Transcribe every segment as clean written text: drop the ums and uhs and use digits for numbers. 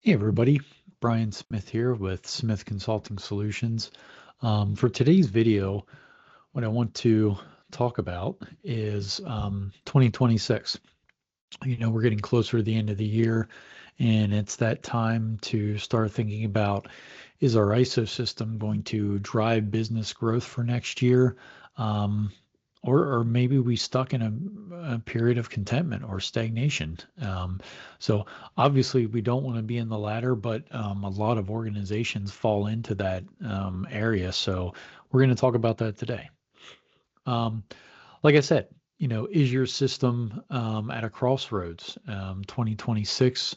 Hey everybody, Brian Smith here with Smith Consulting Solutions. For today's video, what I want to talk about is 2026. We're getting closer to the end of the year, and it's that time to start thinking about, is our ISO system going to drive business growth for next year? Um, or maybe we stuck in a period of contentment or stagnation. So obviously we don't want to be in the latter, but a lot of organizations fall into that area. So we're going to talk about that today. Um, like I said, is your system at a crossroads? 2026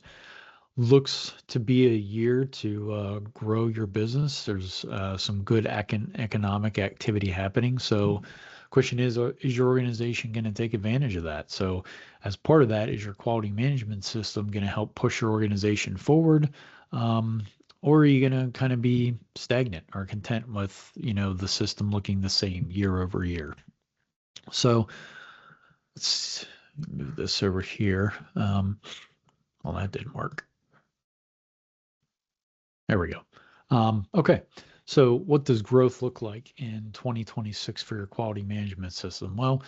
looks to be a year to grow your business. There's some good economic activity happening. So, question is your organization going to take advantage of that? So, as part of that, is your quality management system going to help push your organization forward? Um, or are you going to kind of be stagnant or content with, the system looking the same year over year? So let's move this over here. Well, that didn't work. There we go. Okay. So what does growth look like in 2026 for your quality management system? Well,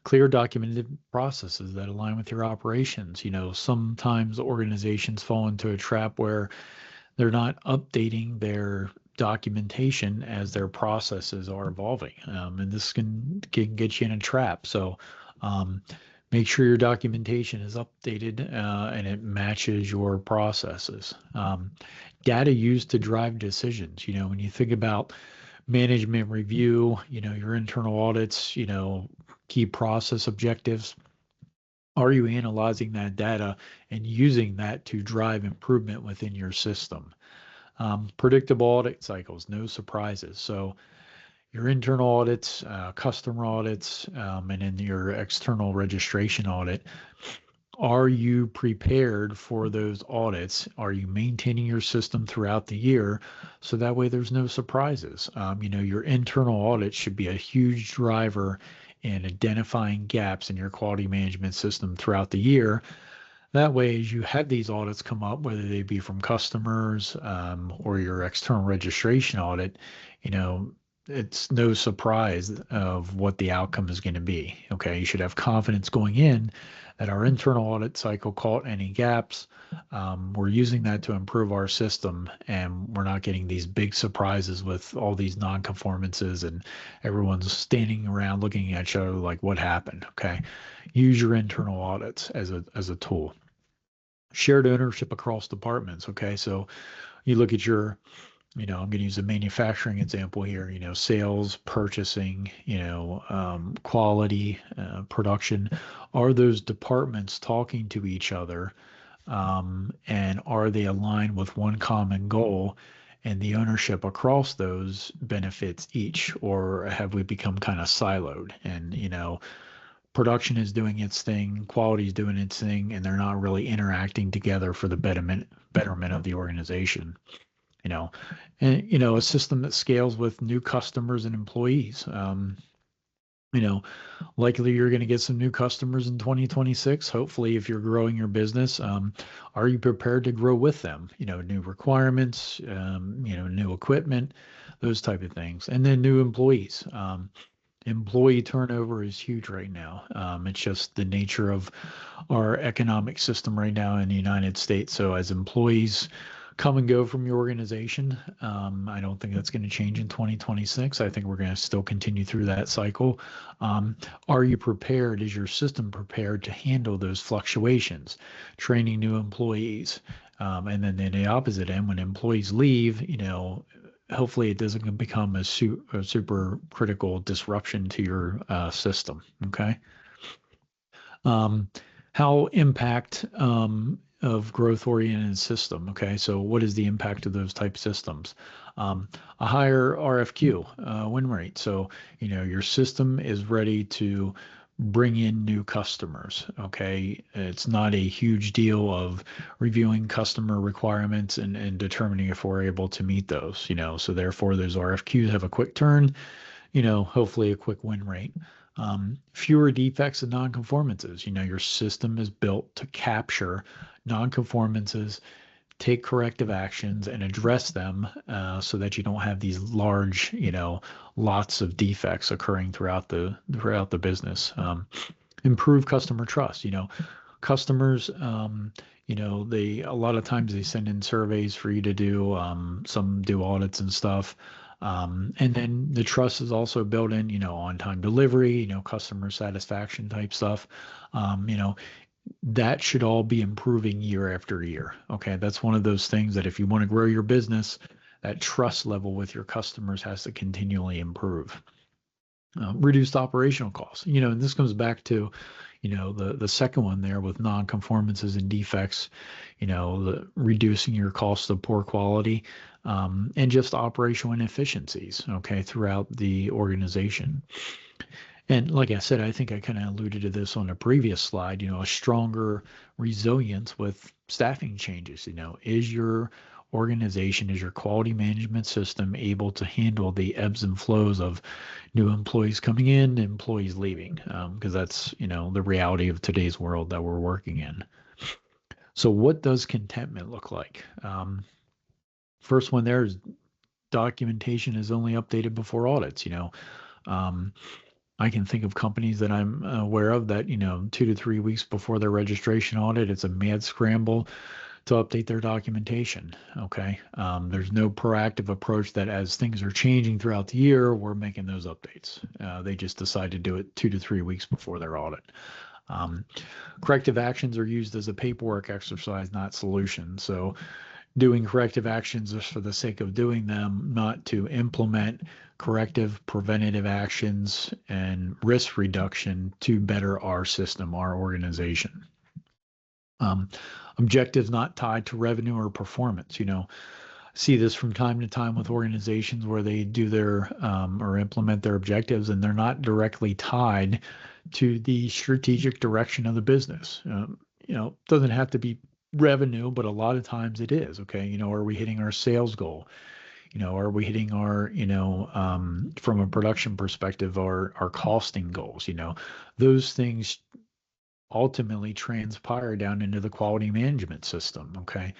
clear documented processes that align with your operations. Sometimes organizations fall into a trap where they're not updating their documentation as their processes are evolving. And this can get you in a trap. So um, make sure your documentation is updated and it matches your processes. Data used to drive decisions. When you think about management review, your internal audits, key process objectives, are you analyzing that data and using that to drive improvement within your system? Predictable audit cycles, no surprises. So your internal audits, customer audits, and then your external registration audit. Are you prepared for those audits? Are you maintaining your system throughout the year so that way there's no surprises? Your internal audit should be a huge driver in identifying gaps in your quality management system throughout the year. That way, as you have these audits come up, whether they be from customers or your external registration audit, you know, it's no surprise of what the outcome is going to be. Okay, you should have confidence going in that our internal audit cycle caught any gaps. We're using that to improve our system, and we're not getting these big surprises with all these non-conformances and everyone's standing around looking at each other like, what happened? Okay, use your internal audits as a tool. Shared ownership across departments. Okay, so you look at your, I'm going to use a manufacturing example here. Sales, purchasing, quality, production. Are those departments talking to each other, and are they aligned with one common goal? And the ownership across those benefits each, or have we become kind of siloed? And production is doing its thing, quality is doing its thing, and they're not really interacting together for the betterment of the organization. You know, and a system that scales with new customers and employees. You know, Likely you're going to get some new customers in 2026. Hopefully, if you're growing your business, are you prepared to grow with them? New requirements, new equipment, those type of things, and then new employees. Employee turnover is huge right now. It's just the nature of our economic system right now in the United States. So as employees come and go from your organization, I don't think that's going to change in 2026. I think we're going to still continue through that cycle. Are you prepared? Is your system prepared to handle those fluctuations? Training new employees. And then in the opposite end, when employees leave, hopefully it doesn't become a super critical disruption to your system. Okay. Um, how impact of growth oriented system? Okay. So what is the impact of those type systems? A higher RFQ win rate. So, your system is ready to bring in new customers. Okay. It's not a huge deal of reviewing customer requirements and determining if we're able to meet those, so therefore those RFQs have a quick turn, hopefully a quick win rate. Fewer defects and nonconformances. Your system is built to capture nonconformances, take corrective actions and address them so that you don't have these large, lots of defects occurring throughout the business. Improve customer trust. Customers, they a lot of times they send in surveys for you to do. Some do audits and stuff. And then the trust is also built in, on-time delivery, customer satisfaction type stuff. That should all be improving year after year. Okay. That's one of those things that if you want to grow your business, that trust level with your customers has to continually improve. Reduced operational costs, and this comes back to, the second one there with nonconformances and defects, reducing your cost of poor quality, and just operational inefficiencies, okay, throughout the organization. And like I said, I think I kind of alluded to this on a previous slide, a stronger resilience with staffing changes. Is your organization, is your quality management system able to handle the ebbs and flows of new employees coming in, employees leaving? Because that's, the reality of today's world that we're working in. So what does contentment look like? First one there is documentation is only updated before audits. I can think of companies that I'm aware of that, 2 to 3 weeks before their registration audit, it's a mad scramble to update their documentation. Okay. There's no proactive approach that as things are changing throughout the year, we're making those updates. They just decide to do it 2 to 3 weeks before their audit. Corrective actions are used as a paperwork exercise, not solution. So doing corrective actions just for the sake of doing them, not to implement corrective preventative actions and risk reduction to better our system, our organization. Objectives not tied to revenue or performance. See this from time to time with organizations where they do their or implement their objectives and they're not directly tied to the strategic direction of the business. It doesn't have to be revenue, but a lot of times it is. Okay. Are we hitting our sales goal? Are we hitting our, from a production perspective, our costing goals? Those things ultimately transpire down into the quality management system. Okay.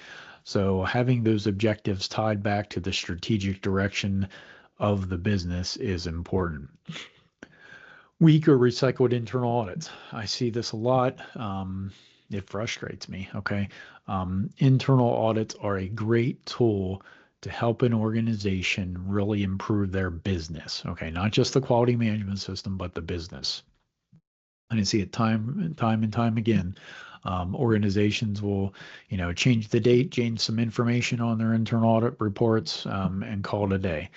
So having those objectives tied back to the strategic direction of the business is important. Weak or recycled internal audits. I see this a lot. It frustrates me. Okay. Internal audits are a great tool to help an organization really improve their business. Okay. Not just the quality management system, but the business. And I see it time and time again. Organizations will, change the date, change some information on their internal audit reports, and call it a day.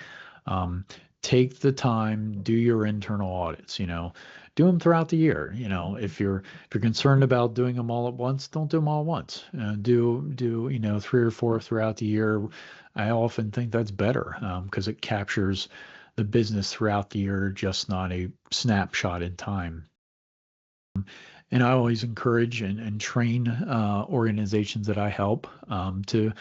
Take the time, do your internal audits, do them throughout the year. If you're concerned about doing them all at once, don't do them all at once. Do 3 or 4 throughout the year. I often think that's better because it captures the business throughout the year, just not a snapshot in time. And I always encourage and train organizations that I help to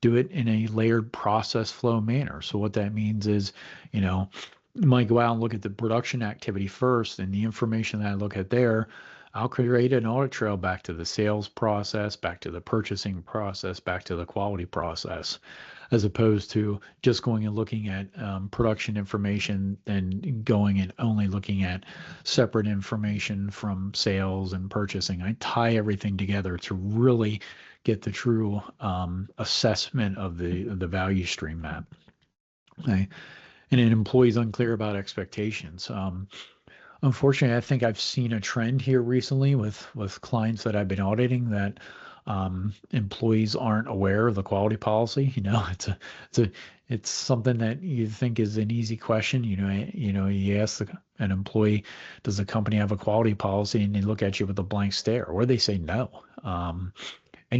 do it in a layered process flow manner. So what that means is, you might go out and look at the production activity first, and the information that I look at there, I'll create an audit trail back to the sales process, back to the purchasing process, back to the quality process, as opposed to just going and looking at production information and going and only looking at separate information from sales and purchasing. I tie everything together to really get the true assessment of the value stream map. Okay. And an employee's unclear about expectations. Unfortunately, I think I've seen a trend here recently with clients that I've been auditing that employees aren't aware of the quality policy. It's something that you think is an easy question. You ask an employee, does the company have a quality policy? And they look at you with a blank stare, or they say no. And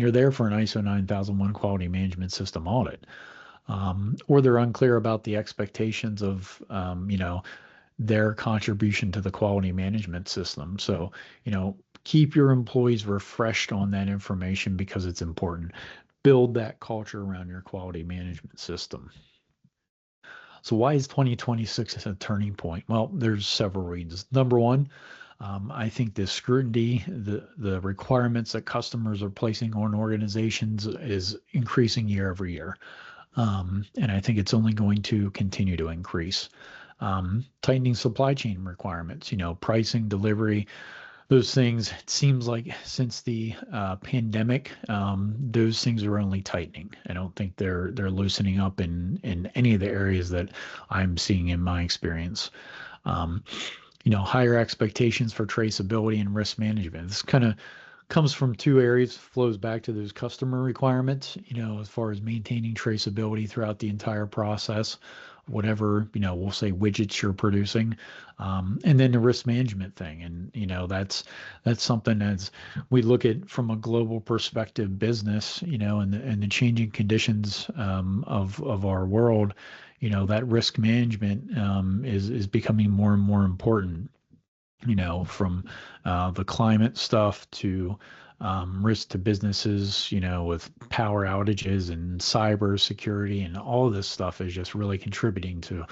you're there for an ISO 9001 quality management system audit. Or they're unclear about the expectations of, their contribution to the quality management system. So, keep your employees refreshed on that information because it's important. Build that culture around your quality management system. So why is 2026 a turning point? Well, there's several reasons. Number one, I think the scrutiny, the requirements that customers are placing on organizations is increasing year over year. And I think it's only going to continue to increase. Tightening supply chain requirements, pricing, delivery, those things. It seems like since the pandemic, those things are only tightening. I don't think they're loosening up in any of the areas that I'm seeing in my experience. Um, Higher expectations for traceability and risk management. This kind of comes from two areas, flows back to those customer requirements, as far as maintaining traceability throughout the entire process, whatever, we'll say widgets you're producing. And then the risk management thing. And, that's something as we look at from a global perspective business, and the changing conditions of our world, that risk management is becoming more and more important, from the climate stuff to risk to businesses, with power outages and cyber security, and all of this stuff is just really contributing to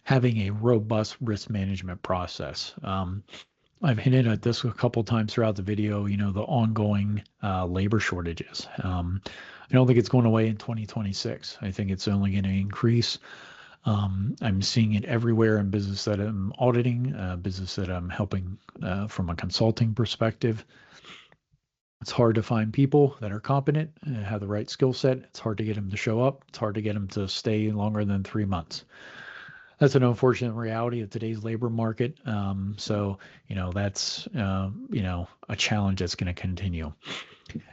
having a robust risk management process. I've hinted at this a couple times throughout the video, the ongoing labor shortages. I don't think it's going away in 2026. I think it's only going to increase. I'm seeing it everywhere in business that I'm auditing, business that I'm helping from a consulting perspective. It's hard to find people that are competent and have the right skill set. It's hard to get them to show up. It's hard to get them to stay longer than 3 months. That's an unfortunate reality of today's labor market. So, that's, a challenge that's going to continue.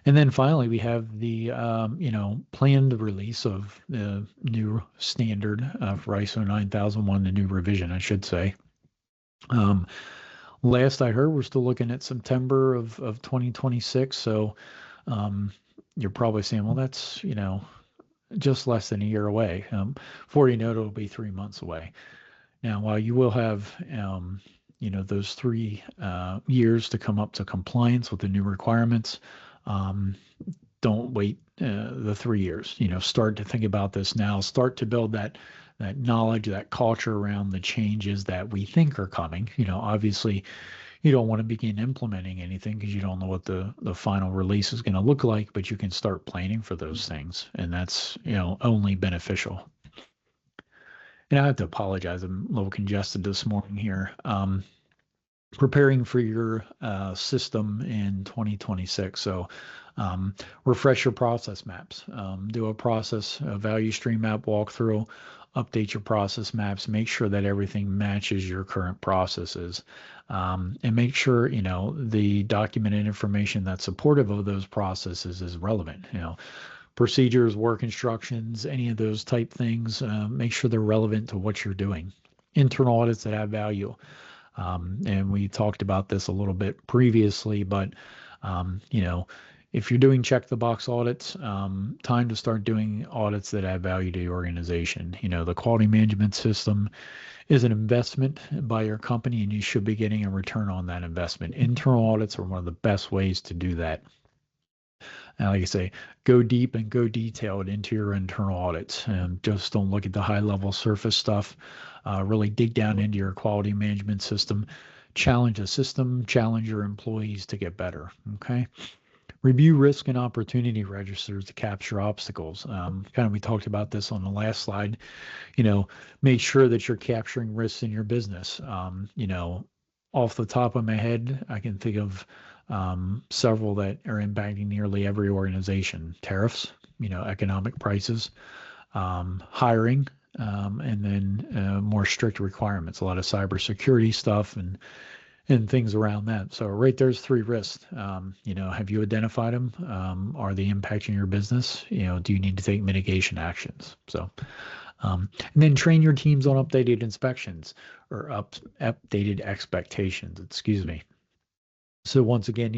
And then finally, we have the, planned release of the new standard for ISO 9001, the new revision, I should say. Last I heard, we're still looking at September of 2026. So you're probably saying, well, that's, just less than a year away. Before you know it, it'll be 3 months away. Now, while you will have, those 3 years to come up to compliance with the new requirements, don't wait the 3 years. Start to think about this now. Start to build that knowledge, that culture around the changes that we think are coming. Obviously, you don't want to begin implementing anything because you don't know what the final release is going to look like, but you can start planning for those things, and that's only beneficial. And I have to apologize. I'm a little congested this morning here. Preparing for your system in 2026. So refresh your process maps. Do a value stream map walkthrough, update your process maps, make sure that everything matches your current processes, and make sure, the documented information that's supportive of those processes is relevant. Procedures, work instructions, any of those type things, make sure they're relevant to what you're doing. Internal audits that add value. And we talked about this a little bit previously, but, if you're doing check the box audits, time to start doing audits that add value to your organization. The quality management system is an investment by your company, and you should be getting a return on that investment. Internal audits are one of the best ways to do that. And like I say, go deep and go detailed into your internal audits, and just don't look at the high level surface stuff. Really dig down into your quality management system, challenge the system, challenge your employees to get better. Okay. Review risk and opportunity registers to capture obstacles. We talked about this on the last slide. Make sure that you're capturing risks in your business. Off the top of my head, I can think of several that are impacting nearly every organization. Tariffs, economic prices, hiring, and then more strict requirements, a lot of cybersecurity stuff and things around that. So right there's 3 risks. Have you identified them? Are they impacting your business? Do you need to take mitigation actions? So, and then train your teams on updated inspections or updated expectations, excuse me. So once again,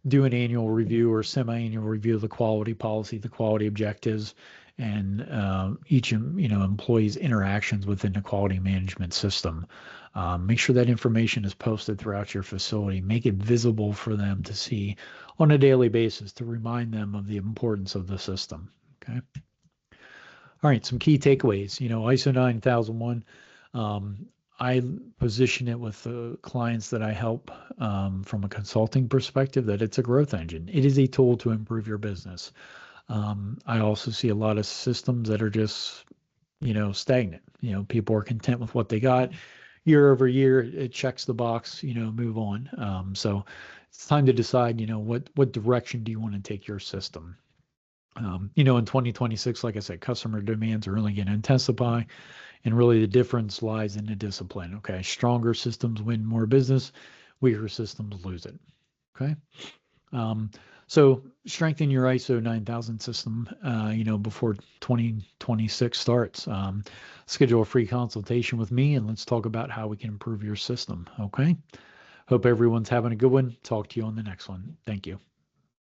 do an annual review or semi-annual review of the quality policy, the quality objectives, and each employee's interactions within the quality management system. Make sure that information is posted throughout your facility. Make it visible for them to see on a daily basis to remind them of the importance of the system. Okay. All right, some key takeaways. ISO 9001. I position it with the clients that I help from a consulting perspective that it's a growth engine. It is a tool to improve your business. I also see a lot of systems that are just, stagnant. People are content with what they got year over year. It checks the box, move on. So it's time to decide, what direction do you want to take your system? In 2026, like I said, customer demands are really going to intensify, and really the difference lies in the discipline. Okay. Stronger systems win more business, weaker systems lose it. Okay. Um, so strengthen your ISO 9000 system, before 2026 starts. Schedule a free consultation with me and let's talk about how we can improve your system. Okay. Hope everyone's having a good one. Talk to you on the next one. Thank you.